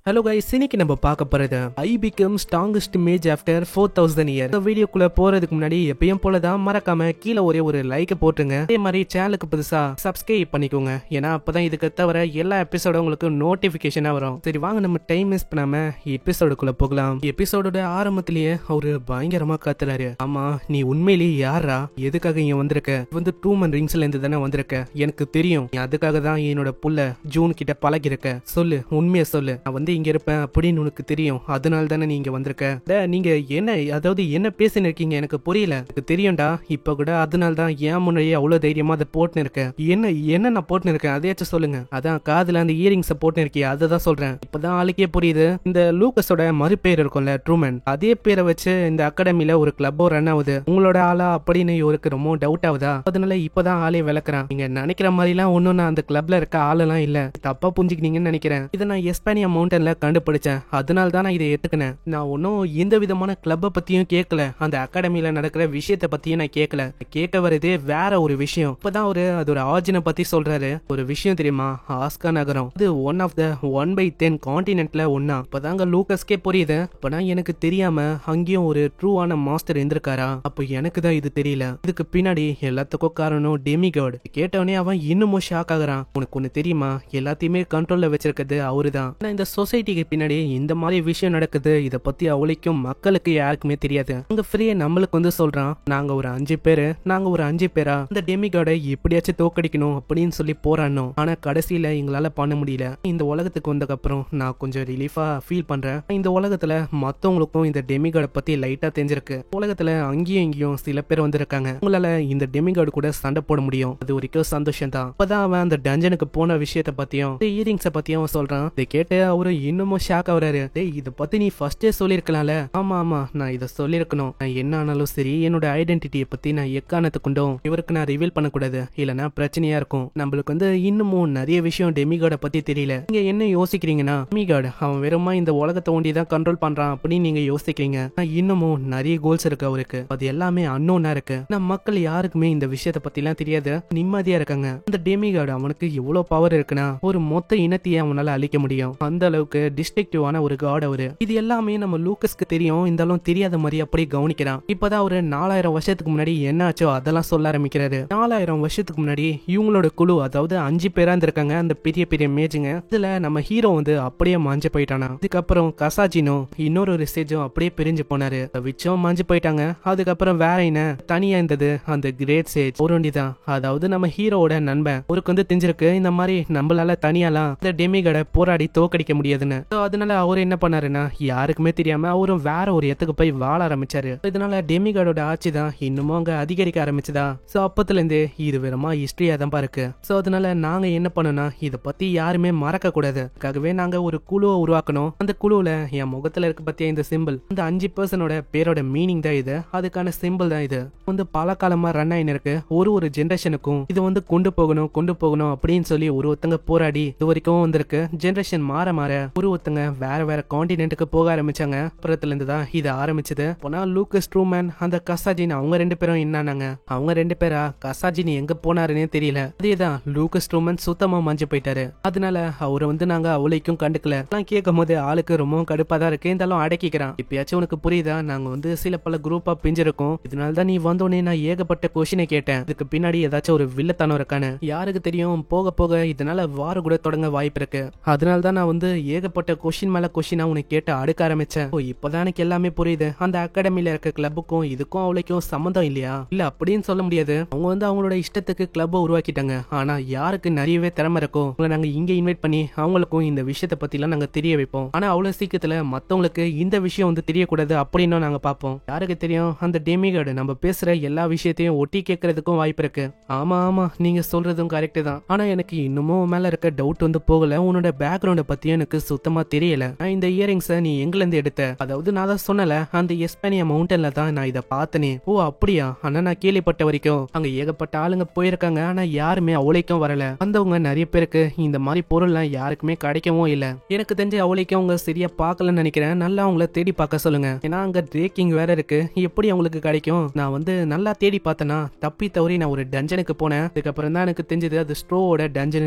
Hello guys, இன்னைக்கு நம்ம பார்க்க போறது I become strongest mage after 4000 year. இந்த வீடியோக்குள்ள போறதுக்கு முன்னாடி எப்பயும் போலதான் மறக்காம கீழே ஒரே ஒரு லைக் போட்டுருங்க. அதே மாதிரி சேனலுக்கு புதுசா சப்ஸ்கிரைப் பண்ணிக்கோங்க, ஏன்னா அப்பதான் இதுக்கு தவிர எல்லா எபிசோடும் உங்களுக்கு நோட்டிபிகேஷனா வரும். சரி வாங்க, நம்ம டைம் வேஸ்ட் பண்ணாம எபிசோடுக்குள்ள போகலாம். எபிசோடோட ஆரம்பத்திலேயே அவரு பயங்கரமா கத்துறாரு. ஆமா, நீ உண்மையிலேயே யாரா? எதுக்காக இங்க வந்திருக்க? வந்து ட்ரூமன் ரிங்ஸ்ல இருந்து தானே வந்திருக்க. எனக்கு தெரியும், நீ அதுக்காக தான் என்னோட புள்ள ஜூன் கிட்ட பழகிருக்க. சொல்லு, உண்மையை சொல்லு. நான் வந்து இங்க இருப்பேன் அப்படின்னு உனக்கு தெரியும், அதனால தானே நீங்க வந்திருக்க. நீங்க என்ன, அதாவது என்ன பேசின்னு இருக்கீங்க எனக்கு புரியல. எனக்கு தெரியும்டா, இப்ப கூட அதனால தான் ஏன் முன்னாடியே அவ்வளவு தைரியமா அதை போட்டுன்னு இருக்கேன். என்ன நான் போட்டுன்னு இருக்கேன் அதையாச்சும் சொல்லுங்க. அதான் காதுல அந்த இயரிங்ஸை போட்டுன்னு இருக்கிய, அதை சொல்றேன். இப்பதான் ஆளுக்கே புரியுது. இந்த லூக்கஸோட மறுபேர் இருக்கும்ல ட்ரூமன், அதே பேரை வச்சு இந்த அகாடமில ஒரு கிளப்போ ரன் ஆகுது. உங்களோட ஆளா அப்படின்னு இவருக்கு ரொம்ப டவுட் ஆகுதா? அதனால இப்பதான் ஆளே விளக்குறான். நீங்க நினைக்கிற மாதிரி எல்லாம் ஒன்னும் நான் அந்த கிளப்ல இருக்க ஆளெல்லாம் இல்ல, தப்பா புரிஞ்சுக்கிட்டீங்கன்னு நினைக்கிறேன். இதை நான் எஸ்பானியா மவுண்டன்ல கண்டுபிடிச்சேன், அதனால தான் நான் இதை ஏத்துக்கினேன். நான் ஒன்னும் எந்த விதமான கிளப்பை பத்தியும் கேட்கல, அந்த அகாடமில நடக்கிற விஷயத்தை பத்தியும் நான் கேட்கல. கேட்க வருது வேற ஒரு விஷயம். இப்பதான் அதோட ஆர்ஜினை பத்தி சொல்றாரு. ஒரு விஷயம் தெரியுமா, ஆஸ்கா நகரம் இது ஒன் ஆஃப் த 1/10 கான்டினென்ட்ல ஒன்னா. இப்பதாங்க லூக்கஸ்கே புரியுது. அப்பனா எனக்கு தெரியாம அங்கேயும் ஒரு ட்ரூவான மாஸ்டர் இருந்திருக்காரா? அப்போ எனக்கு தான் இது தெரியல. இதுக்கு பின்னாடி எல்லாத்துக்கும் காரணம் டெமிகாட். கேட்டவனே அவன் இன்னமும் ஷாக் ஆகுறான். உனக்கு ஒண்ணு தெரியுமா, எல்லாத்தையுமே கண்ட்ரோல்ல வச்சிருக்கிறது அவருதான். இந்த சொசைட்டிக்கு பின்னாடி இந்த மாதிரி விஷயம் நடக்குது, இத பத்தி அவளைக்கும் மக்களுக்கு யாருக்குமே தெரியாது. அங்க ஃப்ரீயா நம்மளுக்கு வந்து சொல்றான், நாங்க ஒரு 5 பேரா இந்த டெமிகாடை எப்படியாச்சும் தோக்கடிக்கணும் அப்படின்னு சொல்லி போராடணும். ஆனா கடைசியில எங்களால பண்ண முடியல. இந்த உலகத்துக்கு வந்ததுக்கு அப்புறம் நான் கொஞ்சம் ரிலீஃபா ஃபீல் பண்றேன். இந்த உலகத்துல மத்தவங்களுக்கும் இந்த டெமிகாடை பத்தி லைட்டா தெரிஞ்சிருக்கு. உலகத்துல அங்கேயும் இங்கேயும் சில பேர் வந்திருக்காங்க. உங்களால இந்த டெமிகாடு கூட சண்டை போட முடியும், அது வரைக்கும் சந்தோஷம் தான். அப்பதான் அவன் அந்த டஞ்சனுக்கு போன விஷயத்தை பத்தியும் இயரிங்ஸை பத்தியும் அவன் சொல்றான். இதை கேட்டு அவரு இன்னமும் ஷாக் ஆகுறாரு. டேய், இத பத்தி நீ ஃபர்ஸ்டே சொல்லிருக்கலாம்ல. ஆமா, நான் இதை சொல்லிருக்கணும். நான் என்ன ஆனாலும் சரி, என்னோட ஐடென்டிட்டியை பத்தி நான் எக்காரணத்து கொண்டும் இவருக்கு நான் ரிவீல் பண்ணக்கூடாது, இல்லனா பிரச்சனையா இருக்கும். நம்மளுக்கு வந்து இன்னமும் நிறைய விஷயம் டெமிகாட பத்தி தெரியல. நீங்க என்ன யோசிக்கிறீங்கன்னா, டெமிகாட் அவன் வெறுமா இந்த உலகத்தை ஒண்டிதான் கண்ட்ரோல் பண்றான் அப்படின்னு நீங்க யோசிக்கிறீங்க. இன்னமும் நிறைய கோல்ஸ் இருக்கு அவருக்கு, அது எல்லாமே அன்னோனா இருக்கு. நம்ம மக்கள் யாருக்குமே இந்த விஷயத்தை பத்தி எல்லாம் தெரியாது, நிம்மதியா இருக்காங்க. இந்த டெமிகாட் அவனுக்கு எவ்வளவு பவர் இருக்குன்னா ஒரு மொத்த இனத்தையே அவனால அழிக்க முடியும். அந்த அளவுக்கு டிஸ்ட்ரக்டிவான ஒரு காட் அவரு. இது எல்லாமே நம்ம லூக்கஸ்க்கு தெரியும், இருந்தாலும் தெரியாத மாதிரி அப்படியே கவனிக்கிறான். இப்பதான் ஒரு 4000 வருஷத்துக்கு முன்னாடி என்ன ஆச்சோ அதெல்லாம் சொல்ல ஆரம்பிக்கிறாரு. 4000 வருஷத்துக்கு முன்னாடி இவங்களோட குழு, அதாவது 5 பேரா இருந்திருக்காங்க, அந்த பெரிய பெரிய மேஜுங்க. இதுல நம்ம ஹீரோ வந்து அப்படியே மாஞ்சு போயிட்டானா. அதுக்கப்புறம் கசாஜினும் இன்னொரு ரிசேஜும் அப்படியே பிரிஞ்சு போனாரு. விச்சும் மாஞ்சு போயிட்டாங்க. அதுக்கப்புறம் வேற என்ன தனியா இருந்தது அந்த கிரேட் சேஜ் ஒருண்டிதான், அதாவது நம்ம ஹீரோட நண்பன். அவருக்கு வந்து தெரிஞ்சிருக்கு இந்த மாதிரி நம்மளால தனியாலாம் இந்த டெமிகாட போராடி தோக்கடிக்க முடியாதுன்னு. அதனால அவரு என்ன பண்ணாருன்னா, யாருக்குமே தெரியாம அவரும் வேற ஒரு இடத்துக்கு போய் வாழ ஆரம்பிச்சாரு. இதனால டெமிகாடோட ஆட்சி தான் இன்னமும் அங்க அதிகரிக்க ஆரம்பிச்சதா. சோ அப்பத்துல இருந்து இது வெறுமா ஹிஸ்டரியா தான் இருக்கு. சோ அதனால நாங்க என்ன பண்ணோம்னா, இத பத்தி யாருமே மறக்க கூடாது, அதுக்காகவே நாங்க ஒரு குழுவை உருவாக்கணும். அந்த குழுவுல என் முகத்துல இருக்க பத்திய இந்த சிம்பிள், அந்த 5 பர்சனோட பேரோட மீனிங் தான் இது, அதுக்கான சிம்பிள் தான் இது. வந்து பல காலமா ரன் ஆயின்னு இருக்கு. ஒரு ஜெனரேஷனுக்கும் இது வந்து கொண்டு போகணும் அப்படின்னு சொல்லி ஒருத்தங்க போராடி இது வரைக்கும் வந்திருக்கு. ஜெனரேஷன் மாற ஒருத்தங்க வேற கான்டினென்ட்டுக்கு போக ஆரம்பிச்சாங்க. அப்புறத்துல இருந்து தான் இது ஆரம்பிச்சது. போனா லூக்கஸ் ட்ரூமன் அந்த கசாஜின் அவங்க 2 பேரும் என்னானாங்க. அவங்க 2 பேரா கசாஜின் எங்க போனாருன்னே தெரியல. அதேதான் லூக்கஸ் ட்ரூமன் சுத்தமா மஞ்சு போயிட்டாரு. அதனால அவரை வந்து நாங்க அவளைக்கும் கண்டுக்கல. கேட்கும் போது ஆளுக்கு ரொம்ப கடுப்பா தான் இருக்கு, இருந்தாலும் அடக்கிக்கிறான். இப்பயாச்சும் உனக்கு புரியுதா, நாங்க வந்து சில பல குரூப்பா பிஞ்சிருக்கோம். இதனால தான் நீ வந்தோடனே நான் ஏகப்பட்ட கொஸ்டினை கேட்டேன். இதுக்கு பின்னாடி ஏதாச்சும் ஒரு வில்லத்தனம் இருக்கானு யாருக்கு தெரியும். போக போக இதனால வார கூட தொடங்க வாய்ப்பு இருக்கு. அதனால தான் நான் வந்து ஏகப்பட்ட கொஸ்டின் மேல கொஸ்டினா உனக்கு கேட்டு அடுக்க ஆரம்பிச்சேன். இப்பதான் எனக்கு எல்லாமே புரியுது. அந்த அகாடமில இருக்க கிளப்புக்கும் இதுக்கும் அவளுக்கும் சம்மந்தம் இல்லையா? இல்ல அப்படின்னு சொல்ல முடியாது. அவங்க வந்து அவங்களோட இஷ்டத்துக்கு கிளப்பை உருவாக்கிட்டாங்க. ஆனா யாருக்கு நிறையவே திறமை இருக்கோ உங்களை நாங்க இங்க இன்வைட் பண்ணி அவங்களுக்கும் இந்த விஷயத்தை பத்தி எல்லாம் நாங்க தெரிய வைப்போம். ஆனா அவ்வளவு சீக்கிரத்துல மத்தவங்களுக்கு இந்த விஷயம் வந்து தெரியக்கூடாது அப்படின்னு நாங்க பார்ப்போம். யாருக்கு தெரியும், அந்த டெமிகாட் நம்ம பேசுற எல்லா விஷயத்தையும் ஒட்டி கேட்கறதுக்கும் வாய்ப்பு இருக்கு. ஆமா, நீங்க சொல்றதும் கரெக்ட் தான். ஆனா எனக்கு இன்னமும் மேல இருக்க டவுட் வந்து போகல. உன்னோட பேக்ரவுண்ட பத்தியும் எனக்கு சுத்தமா தெரியல. இந்த இயரிங்ஸ நீ எங்கல இருந்து எடுத்த? அதாவது நான் தான் சொன்னல, அந்த எஸ்பானியா மவுண்டன்ல தான் நான் இதை பார்த்தனே. ஓ அப்படியா? ஆனா நான் கேள்விப்பட்ட வரைக்கும் அங்க ஏகப்பட்ட ஆளுங்க போயிருக்காங்க, ஆனா யாருமே அவளைக்கும் வரல. வந்தவங்க நிறைய பேருக்கு இந்த மாதிரி பொருள்லாம் யாருக்குமே கிடைக்கவும் இல்ல. எனக்கு தெரிஞ்சு அவளைக்கும் அவங்க சரியா பார்க்கலன்னு நினைக்கிறேன். நல்லா அவங்கள தேடி பார்க்க சொல்லுங்க, ஏன்னா அங்க ட்ரேக்கிங் வேற இருக்கு. எப்படி அவங்களுக்கு கிடைக்கும்? நான் வந்து நல்லா தேடி பார்த்தனா தப்பி தவறி நான் ஒரு டஞ்சனுக்கு போனேன். அதுக்கப்புறம் தான் எனக்கு தெரிஞ்சது அது ஸ்ட்ரோவோட டஞ்சன்.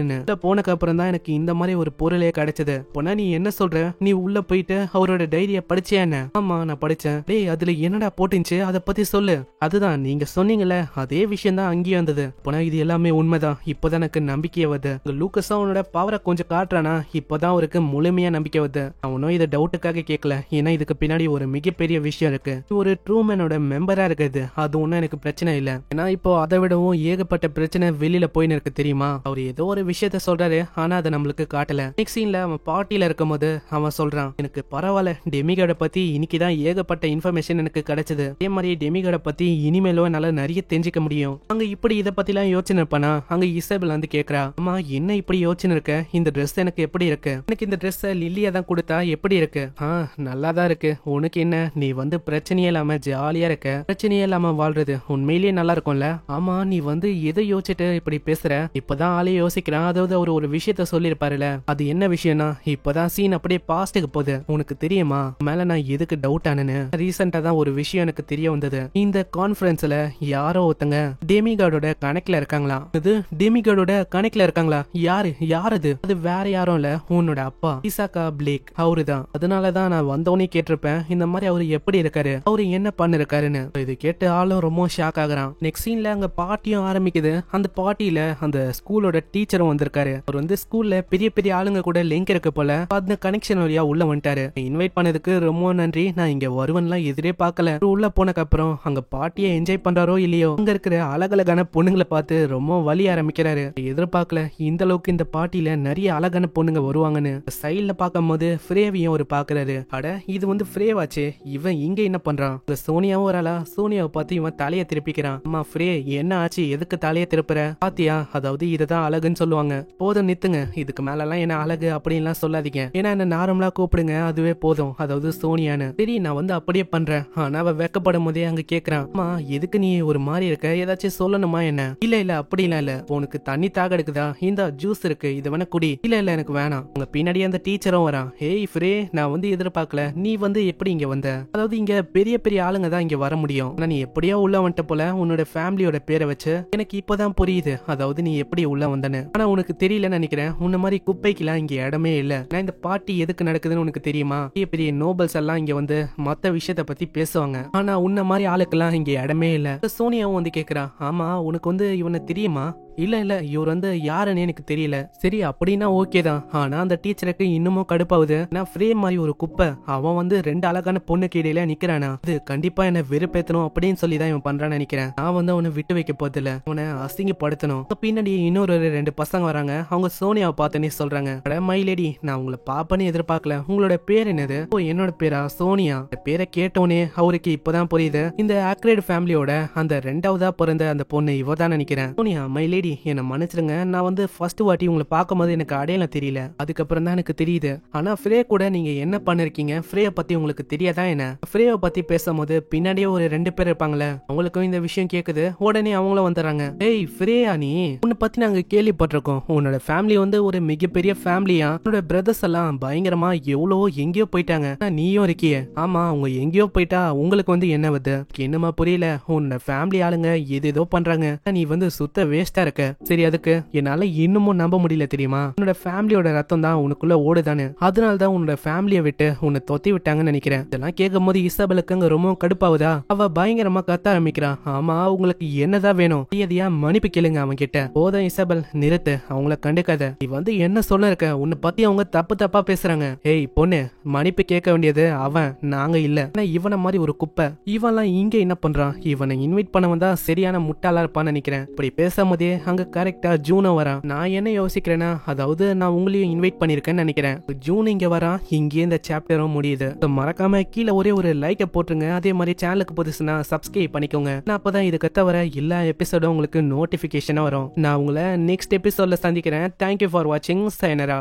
போனக்கு அப்புறம் தான் எனக்கு இந்த மாதிரி ஒரு பொருளே கிடைச்சது. அப்பனா நீ என்ன சொல்ற? நீ உள்ள போயிட்டு அவரோட டைரிய படிச்சியா என்ன? ஆமா நான் படிச்சேன். டேய் அதுல என்னடா போட்டுச்சு அத பத்தி சொல்லு. அதுதான் நீங்க சொன்னீங்கல்ல அதே விஷயம் தான் அங்கேயும் வந்தது. அப்பனா இது எல்லாமே உண்மைதான். இப்பதான் எனக்கு நம்பிக்கையே வருது. லூக்கஸா அவனோட பவரை கொஞ்சம் காட்டுறானா இப்பதான் அவருக்கு முழுமையா நம்பிக்கை வருது. அவனும் இதை டவுட்டுக்காக கேட்கல. ஏன்னா இதுக்கு பின்னாடி ஒரு மிகப்பெரிய விஷயம் இருக்கு. ஒரு ட்ரூமேனோட மெம்பரா இருக்குது அது ஒன்னும் எனக்கு பிரச்சனை இல்ல. ஏன்னா இப்போ அதை விடவும் ஏகப்பட்ட பிரச்சனை வெளியில போயின்னு இருக்கு தெரியுமா? அவர் ஏதோ ஒரு விஷயத்த சொல்றாரு ஆனா அதை நம்மளுக்கு காட்டல. நெக்ஸ்ட் சீன்ல அவன் பார்ட்டியில இருக்கும் போது அவன் சொல்றான் எனக்கு பரவாயில்ல டெமிகாட பத்தி இன்னைக்குதான் ஏகப்பட்ட இன்ஃபர்மேஷன் எனக்கு கிடைச்சது. அதே மாதிரி டெமிகாட பத்தி இனிமேலும் என்னால நிறைய தெரிஞ்சுக்க முடியும். அங்க இப்படி இதை பத்தி எல்லாம் யோசனை இருப்பானா? அங்க இசபெல் வந்து கேக்குறா அம்மா என்ன இப்படி யோசனை இருக்க? இந்த ட்ரெஸ் எனக்கு எப்படி இருக்கு? எனக்கு இந்த ட்ரெஸ் லில்லியா தான் கொடுத்தா எப்படி இருக்கு? நல்லாதான் இருக்கு. உனக்கு என்ன நீ வந்து பிரச்சனையே இல்லாம ஜாலியா இருக்க. பிரச்சனையே இல்லாம வாழ்றது உண்மையிலேயே நல்லா இருக்கும்ல. ஆமா நீ வந்து எதை யோசிச்சுட்டு இப்படி பேசுற? இப்பதான் ஆளே யோசிக்கிறான். அதாவது அவர் ஒரு விஷயத்த சொல்லிருப்பாருல அது என்ன விஷயம்னா இப்பதான் சீன் அப்படியே பாஸ்டுக்கு போகுது. உனக்கு தெரியுமா மேல நான் எதுக்கு டவுட் ஆனேன்னு? ரீசெண்டா தான் ஒரு விஷயம் எனக்கு தெரிய வந்தது. இந்த கான்ஃபரன்ஸ்ல யாரோ ஒருத்தங்க டெமிகாடோட கணக்குல இருக்காங்களா? இது டெமிகாடோட கணக்குல இருக்காங்களா? யார் அது? அது வேற யாரும் இல்ல உன்னோட அப்பா இசாக்கா பிளேக் அவருதான். அதனாலதான் நான் வந்தோடனே கேட்டிருப்பேன் இந்த மாதிரி அவரு எப்படி இருக்காரு அவரு என்ன பண்ணிருக்காருன்னு. இது கேட்டு ஆளும் ரொம்ப ஷாக் ஆகுறான். நெக்ஸ்ட் சீன்ல அங்க பார்ட்டியும் ஆரம்பிக்குது. அந்த பார்ட்டியில அந்த ஸ்கூலோட டீச்சரும் வந்திருக்காரு. அவர் வந்து ஸ்கூல்ல பெரிய பெரிய ஆளுங்க கூட லிங்க் இருக்கு போல. அந்த கனெக்ஷன் வழியா உள்ள வந்துட்டாரு. இன்வைட் பண்ணதுக்கு ரொம்ப நன்றி. நான் இங்க வருவன்லாம் எதிரே பார்க்கல. உள்ள போனக்கு அப்புறம் அங்க பார்ட்டியை என்ஜாய் பண்றாரோ இல்லையோ அங்க இருக்கிற அழகழகான பொண்ணுங்களை பார்த்து ரொம்ப வலி ஆரம்பிக்கிறாரு. எதிர்பார்க்கல இந்த அளவுக்கு இந்த பார்ட்டியில நிறைய அழகான பொண்ணுங்க வருவாங்கன்னு. சைட்ல பார்க்கும் போது ஃப்ரேவையும் ஒரு பாக்குறாரு. அட இது வந்து ஃப்ரேவாச்சே இவன் இங்க என்ன பண்றான்? சோனியாவும் வராளா? சோனியாவை பார்த்து இவன் தலையை திருப்பிக்கிறான். அம்மா ஃப்ரே என்ன ஆச்சு எதுக்கு தலையை திருப்புற? பாத்தியா அதாவது இதுதான் அழகுன்னு சொல்லுவாங்க. போதும் நித்துங்க. இதுக்கு மேல எல்லாம் என்ன அழகு அப்படின்லாம் சொல்லாதீங்க. ஏன்னா என்ன நார்மலா கூப்பிடுங்க அதுவே போதும். அதாவது சோனியான்னு. சரி நான் வந்து அப்படியே பண்றேன். ஆனா அவ வெக்கப்படும் போதே அங்க கேக்குறான் அம்மா எதுக்கு நீ ஒரு மாதிரி இருக்க? ஏதாச்சும் சொல்லணுமா என்ன? இல்ல அப்படிலாம் இல்ல. உனக்கு தண்ணி தாக எடுக்குதா? இந்த ஜூஸ் இருக்கு இத வேணா குடி. இல்ல எனக்கு வேணாம். உங்க பின்னாடி அந்த டீச்சரும் வரான். ஏய் ஃப்ரே நான் வந்து எதிர்பார்க்கல. நீ வந்து எப்படி இங்க வந்த? அதாவது இங்க பெரிய பெரிய ஆளுங்க தான் இங்க வர முடியும். ஆனா நீ எப்படியோ உள்ள வந்துட்ட போல. உன்னோட ஃபேமிலியோட பேரை வச்சு எனக்கு இப்பதான் புரியுது. அதாவது நீ எப்படி உள்ள வந்தன்னு. ஆனா உனக்கு தெரியலன்னு நினைக்கிறேன். உன்ன மாதிரி குப்பைக்கெல்லாம் இங்க இடமே இல்ல. நான் இந்த பார்ட்டி எதுக்கு நடக்குதுன்னு உனக்கு தெரியுமா? பெரிய பெரிய நோபல்ஸ் எல்லாம் இங்க வந்து மத்த விஷயத்த பத்தி பேசுவாங்க. ஆனா உன்ன மாதிரி ஆளுக்கெல்லாம் இங்க இடமே இல்ல. சோனியாவும் வந்து கேக்குறா ஆமா உனக்கு வந்து இவனை தெரியுமா? இல்ல இவர் வந்து யாருன்னு எனக்கு தெரியல. சரி அப்படின்னா ஓகே தான். ஆனா அந்த டீச்சருக்கு இன்னமும் கடுப்பாகுது. நான் ஃப்ரேம் மாதிரி ஒரு குப்பை அவன் வந்து ரெண்டு அழகான பொண்ணுக்கு இடையில நிக்கிறானா? அது கண்டிப்பா என்ன வெறுப்பேத்தணும் அப்படின்னு சொல்லிதான் இவன் பண்றான்னு நினைக்கிறேன். நான் வந்து அவனை விட்டு வைக்க போதில்ல. அவனை அசிங்கப்படுத்தணும். பின்னாடி இன்னொரு ரெண்டு பசங்க வராங்க. அவங்க சோனியாவை பார்த்தனே சொல்றாங்க அட மைலேடி நான் உங்களை பாப்பன்னு எதிர்பார்க்கல. உங்களோட பேர் என்னது? ஓ என்னோட பேரா சோனியா. பேரை கேட்டோனே அவருக்கு இப்பதான் புரியுது இந்த ஆக்ரேட் ஃபேமிலியோட அந்த ரெண்டாவதா பிறந்த அந்த பொண்ணு இவதான் நினைக்கிறேன். சோனியா மைலேடி என்ன மன்னிச்சிருங்க. நான் வந்து ஃபர்ஸ்ட் வாட்டி உங்களை பார்க்கும்போது எனக்கு அடையாளம் தெரியல. அதுக்கப்புறம் தான் எனக்கு தெரியுது. ஆனா ஃப்ரே கூட நீங்க என்ன பண்ணிருக்கீங்க? ஃப்ரேய பத்தி உங்களுக்கு தெரியாதா என்ன? ஃப்ரேய பத்தி பேசும்போது பின்னாடியே ஒரு ரெண்டு பேர் இருப்பாங்களே அவங்களுக்கும் இந்த விஷயம் கேக்குது. உடனே அவங்களும் வந்துடுறாங்க. ஏய் ஃப்ரேயா நீ உன்னை பத்தி நாங்க கேள்விப்பட்டிருக்கோம். உன்னோட ஃபேமிலி வந்து ஒரு மிகப்பெரிய ஃபேமிலியா. உன்னோட பிரதர்ஸ் எல்லாம் பயங்கரமா எவ்வளவோ எங்கேயோ போயிட்டாங்க. நீயும் இருக்கியே. ஆமா அவங்க எங்கேயோ போயிட்டா உங்களுக்கு வந்து என்ன வருது? என்னமா புரியல. உன்னோட ஃபேமிலி ஆளுங்க ஏதோ பண்றாங்க. நீ வந்து சுத்த வேஸ்டா இருக்க. சரி அதுக்கு என்னால இன்னமும் நம்ப முடியல தெரியுமா? உன்னோட ஃபேமிலியோட ரத்தம் தான் உனக்குள்ள ஓடுதானே. அதனாலதான் உன்னோட ஃபேமிலியை விட்டு உன்னை தொத்தி விட்டாங்கன்னு நினைக்கிறேன். இதெல்லாம் கேட்கும் போது இசபெலுக்கு அங்க ரொம்ப கடுப்பாவுதா. அவ பயங்கரமா கத்த ஆரம்பிக்கிறான். ஆமா உங்களுக்கு என்னதான் வேணும்? எதையா மன்னிப்பு கேளுங்க அவன் கிட்ட. போதும் இசபெல் நிறுத்து. அவங்கள கண்டுக்காத. நீ வந்து என்ன சொல்ல இருக்க? உன்னை பத்தி அவங்க தப்பா பேசுறாங்க. ஏய் பொண்ணு மன்னிப்பு கேட்க வேண்டியது அவன் நாங்க இல்ல. இவனை மாதிரி ஒரு குப்பை இவன்லாம் இங்க என்ன பண்றான்? இவனை இன்வைட் பண்ண வந்தா சரியான முட்டாளா இருப்பான்னு நினைக்கிறேன். இப்படி பேசும்போதே அங்க கரெக்டா ஜூனோ வரான். நான் என்ன யோசிக்கிறேன்னா அதாவது நான் உங்களையும் இன்வைட் பண்ணிருக்கேன்னு நினைக்கிறேன். ஜூன் இங்க வரான். இங்கே இந்த சாப்டரும் முடியுது. மறக்காம கீழே ஒரே ஒரு லைக்கை போட்டுருங்க. அதே மாதிரி சேனலுக்கு புதுசுனா சப்ஸ்கிரைப் பண்ணிக்கோங்க. நான் அப்பதான் இதுக்கு தவிர எல்லா எபிசோடும் உங்களுக்கு நோட்டிபிகேஷனா வரும். நான் உங்களை நெக்ஸ்ட் எபிசோட்ல சந்திக்கிறேன். தேங்க்யூ ஃபார் வாட்சிங். சைனரா.